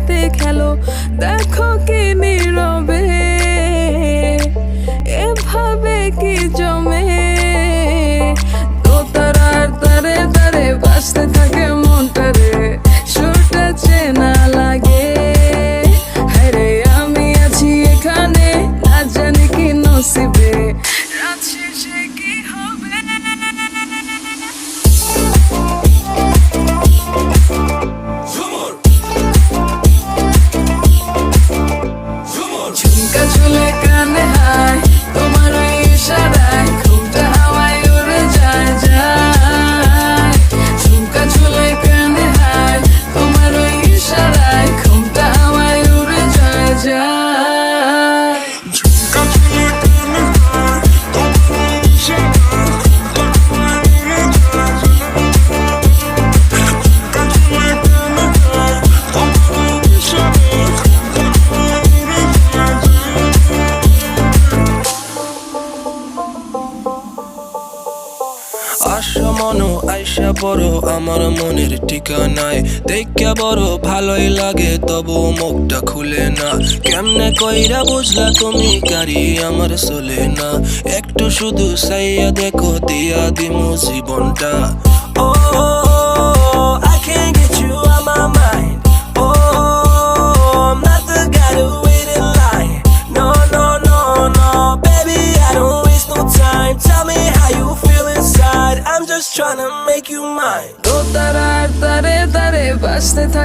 সাথে খেলো, দেখো কি নীরবে এভাবে কি জমে। দোতারার তারে তারে বাজতে থাকে মনটা রে, সুরটা চেনা লাগে। হায়রে আমি আছি এখানে, না জানি কি নসিবে, রাত শেষে কি হবে। ঝুমকা ঝুলে কানে হায়, তোমার ওই ইশারায় ঘুমটা হাওয়ায় উড়ে যায় যায়। ঝুমকা ঝুলে কানে হায়, তোমার ওই ইশারায় ঘুমটা হাওয়ায় উড়ে যায় যায়। ঝুমকা ঝুলে কানে হায়, তোমার ওই ইশারায় ঘুমটা হাওয়ায় উড়ে যায় যায়। ঝুমকা ঝুলে কানে হায়, তোমার ওই ইশারায় ঘুমটা হাওয়ায় উড়ে যায় যায়। আশা মনো আইসা বড় আমার মনের ঠিকানায়, দেখা বড় ভালোই লাগে তবু মুখটা খুলে না। কেমনে কইরা বুঝলা তুমি কারি আমার চলে না, একটু শুধু চাইয়া দেখো দিয়া দিমু জীবনটা। ও I can't get you out my mind. Oh, I'm not the guy to wait in line. No, no, no, no, baby, I don't waste no time. Tell me how you feel inside. I'm just trying to make you mine. দোতারার তারে তারে বাজতে থাকে